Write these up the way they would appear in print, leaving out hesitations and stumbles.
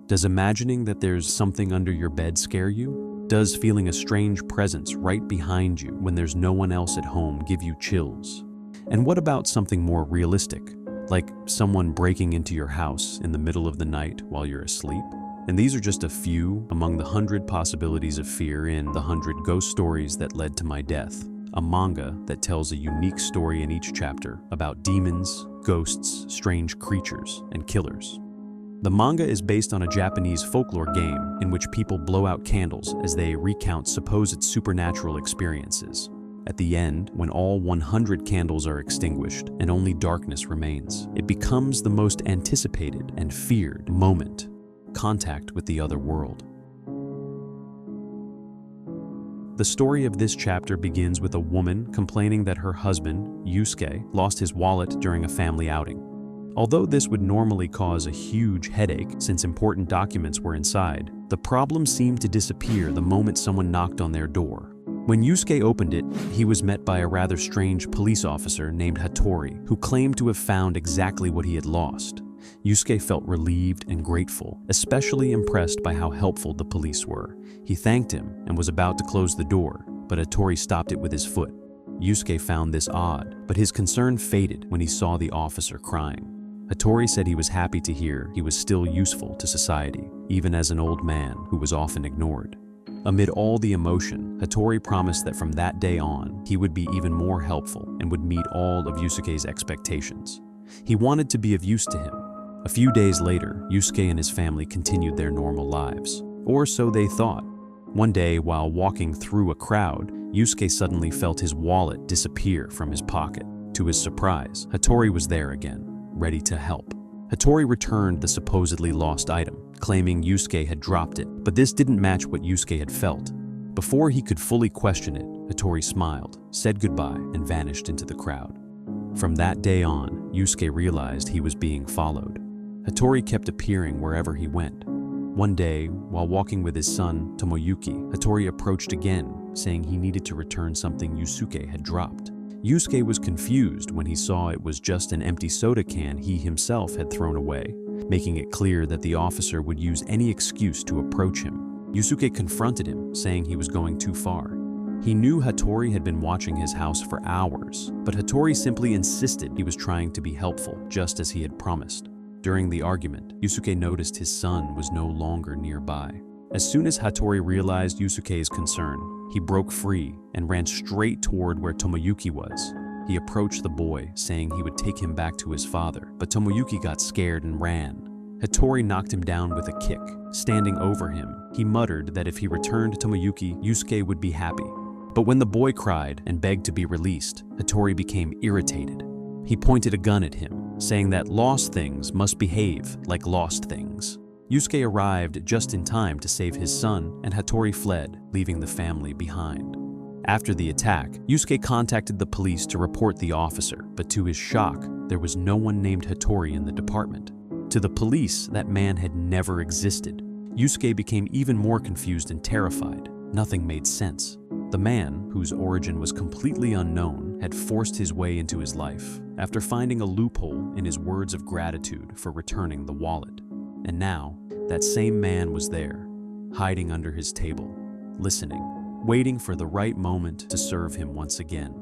Does imagining that there's something under your bed scare you? Does feeling a strange presence right behind you when there's no one else at home give you chills? And what about something more realistic, like someone breaking into your house in the middle of the night while you're asleep? And these are just a few among the 100 possibilities of fear in The 100 Ghost Stories That Led to My Death, a manga that tells a unique story in each chapter about demons, ghosts, strange creatures, and killers. The manga is based on a Japanese folklore game in which people blow out candles as they recount supposed supernatural experiences. At the end, when all 100 candles are extinguished and only darkness remains, it becomes the most anticipated and feared moment: contact with the other world. The story of this chapter begins with a woman complaining that her husband, Yusuke, lost his wallet during a family outing. Although this would normally cause a huge headache since important documents were inside, the problem seemed to disappear the moment someone knocked on their door. When Yusuke opened it, he was met by a rather strange police officer named Hattori, who claimed to have found exactly what he had lost. Yusuke felt relieved and grateful, especially impressed by how helpful the police were. He thanked him and was about to close the door, but Hattori stopped it with his foot. Yusuke found this odd, but his concern faded when he saw the officer crying. Hattori said he was happy to hear he was still useful to society, even as an old man who was often ignored. Amid all the emotion, Hattori promised that from that day on, he would be even more helpful and would meet all of Yusuke's expectations. He wanted to be of use to him. A few days later, Yusuke and his family continued their normal lives, or so they thought. One day, while walking through a crowd, Yusuke suddenly felt his wallet disappear from his pocket. To his surprise, Hattori was there again, ready to help. Hattori returned the supposedly lost item, claiming Yusuke had dropped it, but this didn't match what Yusuke had felt. Before he could fully question it, Hattori smiled, said goodbye, and vanished into the crowd. From that day on, Yusuke realized he was being followed. Hattori kept appearing wherever he went. One day, while walking with his son, Tomoyuki, Hattori approached again, saying he needed to return something Yusuke had dropped. Yusuke was confused when he saw it was just an empty soda can he himself had thrown away, making it clear that the officer would use any excuse to approach him. Yusuke confronted him, saying he was going too far. He knew Hattori had been watching his house for hours, but Hattori simply insisted he was trying to be helpful, just as he had promised. During the argument, Yusuke noticed his son was no longer nearby. As soon as Hattori realized Yusuke's concern, he broke free and ran straight toward where Tomoyuki was. He approached the boy, saying he would take him back to his father, but Tomoyuki got scared and ran. Hattori knocked him down with a kick. Standing over him, he muttered that if he returned Tomoyuki, Yusuke would be happy. But when the boy cried and begged to be released, Hattori became irritated. He pointed a gun at him, saying that lost things must behave like lost things. Yusuke arrived just in time to save his son, and Hattori fled, leaving the family behind. After the attack, Yusuke contacted the police to report the officer, but to his shock, there was no one named Hattori in the department. To the police, that man had never existed. Yusuke became even more confused and terrified. Nothing made sense. The man, whose origin was completely unknown, had forced his way into his life after finding a loophole in his words of gratitude for returning the wallet. And now, that same man was there, hiding under his table, listening, waiting for the right moment to serve him once again.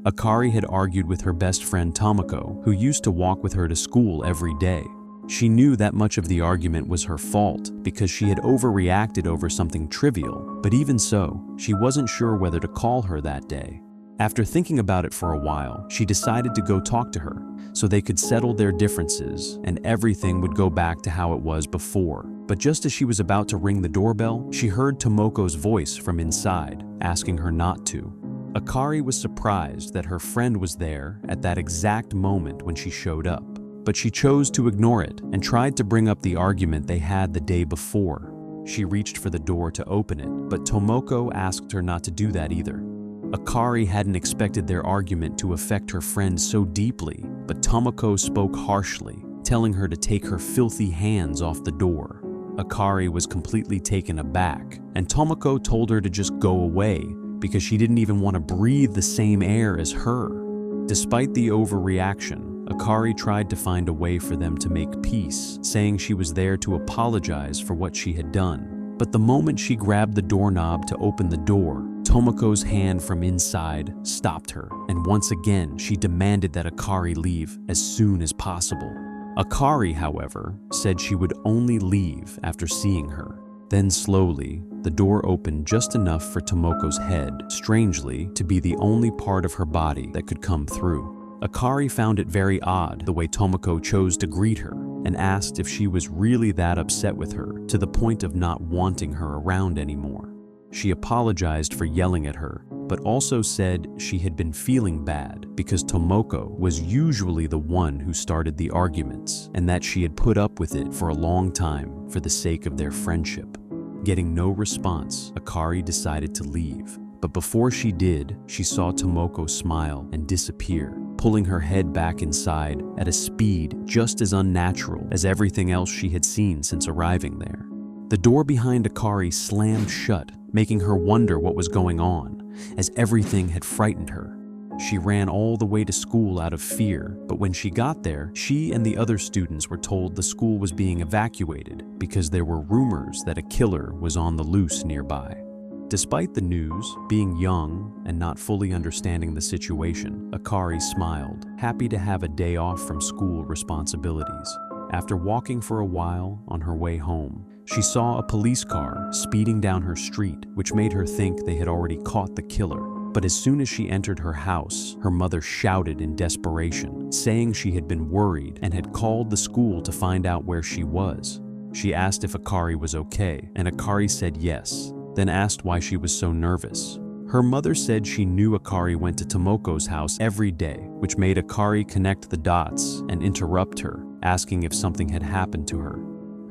Akari had argued with her best friend Tomoko, who used to walk with her to school every day. She knew that much of the argument was her fault because she had overreacted over something trivial, but even so, she wasn't sure whether to call her that day. After thinking about it for a while, she decided to go talk to her so they could settle their differences and everything would go back to how it was before. But just as she was about to ring the doorbell, she heard Tomoko's voice from inside, asking her not to. Akari was surprised that her friend was there at that exact moment when she showed up, but she chose to ignore it and tried to bring up the argument they had the day before. She reached for the door to open it, but Tomoko asked her not to do that either. Akari hadn't expected their argument to affect her friend so deeply, but Tomoko spoke harshly, telling her to take her filthy hands off the door. Akari was completely taken aback, and Tomoko told her to just go away because she didn't even want to breathe the same air as her. Despite the overreaction, Akari tried to find a way for them to make peace, saying she was there to apologize for what she had done. But the moment she grabbed the doorknob to open the door, Tomoko's hand from inside stopped her, and once again she demanded that Akari leave as soon as possible. Akari, however, said she would only leave after seeing her. Then slowly, the door opened just enough for Tomoko's head, strangely, to be the only part of her body that could come through. Akari found it very odd the way Tomoko chose to greet her, and asked if she was really that upset with her to the point of not wanting her around anymore. She apologized for yelling at her, but also said she had been feeling bad because Tomoko was usually the one who started the arguments, and that she had put up with it for a long time for the sake of their friendship. Getting no response, Akari decided to leave. But before she did, she saw Tomoko smile and disappear, pulling her head back inside at a speed just as unnatural as everything else she had seen since arriving there. The door behind Akari slammed shut, making her wonder what was going on, as everything had frightened her. She ran all the way to school out of fear, but when she got there, she and the other students were told the school was being evacuated because there were rumors that a killer was on the loose nearby. Despite the news, being young and not fully understanding the situation, Akari smiled, happy to have a day off from school responsibilities. After walking for a while on her way home, she saw a police car speeding down her street, which made her think they had already caught the killer. But as soon as she entered her house, her mother shouted in desperation, saying she had been worried and had called the school to find out where she was. She asked if Akari was okay, and Akari said yes, then asked why she was so nervous. Her mother said she knew Akari went to Tomoko's house every day, which made Akari connect the dots and interrupt her, asking if something had happened to her.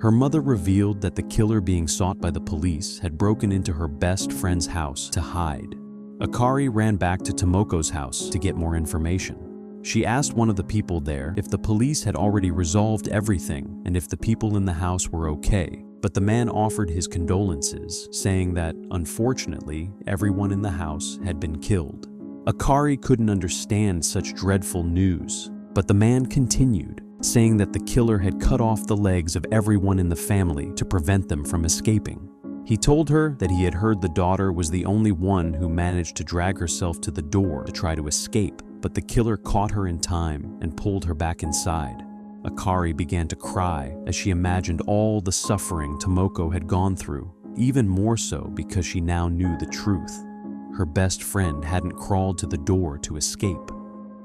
Her mother revealed that the killer being sought by the police had broken into her best friend's house to hide. Akari ran back to Tomoko's house to get more information. She asked one of the people there if the police had already resolved everything and if the people in the house were okay, but the man offered his condolences, saying that, unfortunately, everyone in the house had been killed. Akari couldn't understand such dreadful news, but the man continued, saying that the killer had cut off the legs of everyone in the family to prevent them from escaping. He told her that he had heard the daughter was the only one who managed to drag herself to the door to try to escape, but the killer caught her in time and pulled her back inside. Akari began to cry as she imagined all the suffering Tomoko had gone through, even more so because she now knew the truth. Her best friend hadn't crawled to the door to escape.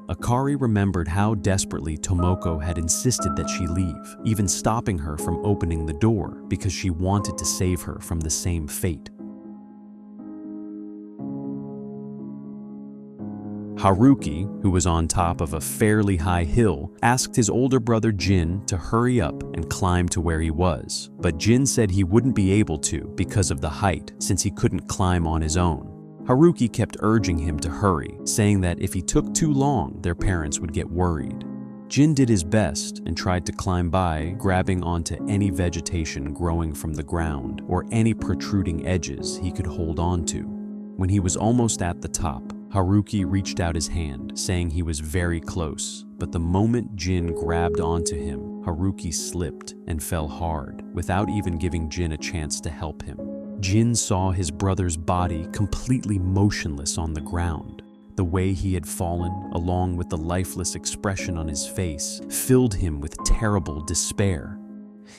Akari remembered how desperately Tomoko had insisted that she leave, even stopping her from opening the door because she wanted to save her from the same fate. Haruki, who was on top of a fairly high hill, asked his older brother Jin to hurry up and climb to where he was, but Jin said he wouldn't be able to because of the height, since he couldn't climb on his own. Haruki kept urging him to hurry, saying that if he took too long, their parents would get worried. Jin did his best and tried to climb by, grabbing onto any vegetation growing from the ground or any protruding edges he could hold on to. When he was almost at the top, Haruki reached out his hand, saying he was very close, but the moment Jin grabbed onto him, Haruki slipped and fell hard, without even giving Jin a chance to help him. Jin saw his brother's body completely motionless on the ground. The way he had fallen, along with the lifeless expression on his face, filled him with terrible despair.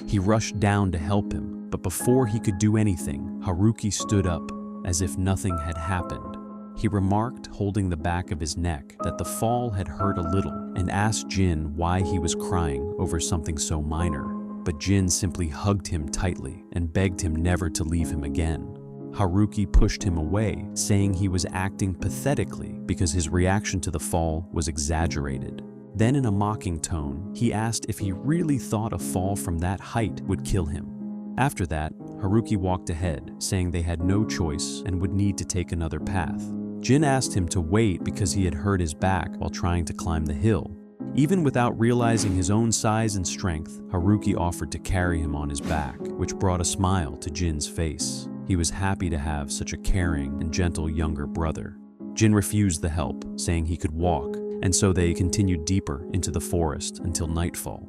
He rushed down to help him, but before he could do anything, Haruki stood up, as if nothing had happened. He remarked, holding the back of his neck, that the fall had hurt a little, and asked Jin why he was crying over something so minor. But Jin simply hugged him tightly and begged him never to leave him again. Haruki pushed him away, saying he was acting pathetically because his reaction to the fall was exaggerated. Then in a mocking tone, he asked if he really thought a fall from that height would kill him. After that, Haruki walked ahead, saying they had no choice and would need to take another path. Jin asked him to wait because he had hurt his back while trying to climb the hill. Even without realizing his own size and strength, Haruki offered to carry him on his back, which brought a smile to Jin's face. He was happy to have such a caring and gentle younger brother. Jin refused the help, saying he could walk, and so they continued deeper into the forest until nightfall.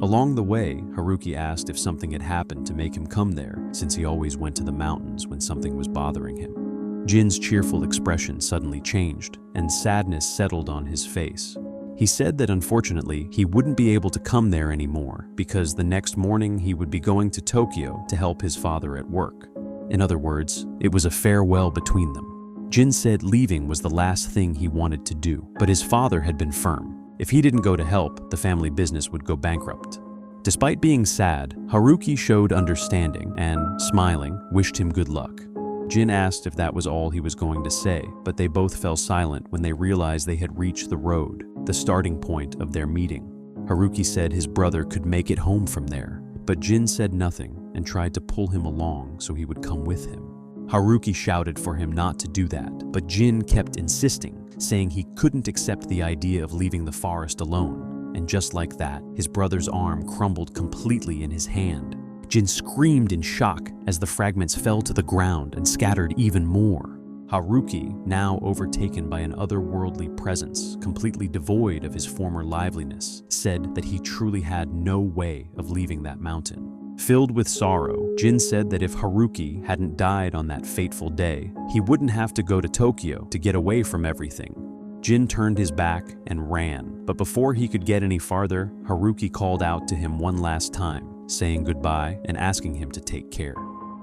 Along the way, Haruki asked if something had happened to make him come there, since he always went to the mountains when something was bothering him. Jin's cheerful expression suddenly changed, and sadness settled on his face. He said that unfortunately, he wouldn't be able to come there anymore because the next morning he would be going to Tokyo to help his father at work. In other words, it was a farewell between them. Jin said leaving was the last thing he wanted to do, but his father had been firm. If he didn't go to help, the family business would go bankrupt. Despite being sad, Haruki showed understanding and, smiling, wished him good luck. Jin asked if that was all he was going to say, but they both fell silent when they realized they had reached the road, the starting point of their meeting. Haruki said his brother could make it home from there, but Jin said nothing and tried to pull him along so he would come with him. Haruki shouted for him not to do that, but Jin kept insisting, saying he couldn't accept the idea of leaving the forest alone. And just like that, his brother's arm crumbled completely in his hand. Jin screamed in shock as the fragments fell to the ground and scattered even more. Haruki, now overtaken by an otherworldly presence, completely devoid of his former liveliness, said that he truly had no way of leaving that mountain. Filled with sorrow, Jin said that if Haruki hadn't died on that fateful day, he wouldn't have to go to Tokyo to get away from everything. Jin turned his back and ran, but before he could get any farther, Haruki called out to him one last time, saying goodbye and asking him to take care.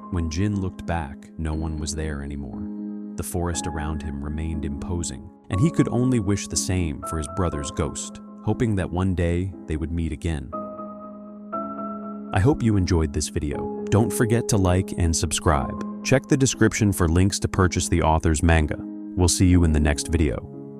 When Jin looked back, no one was there anymore. The forest around him remained imposing, and he could only wish the same for his brother's ghost, hoping that one day they would meet again. I hope you enjoyed this video. Don't forget to like and subscribe. Check the description for links to purchase the author's manga. We'll see you in the next video.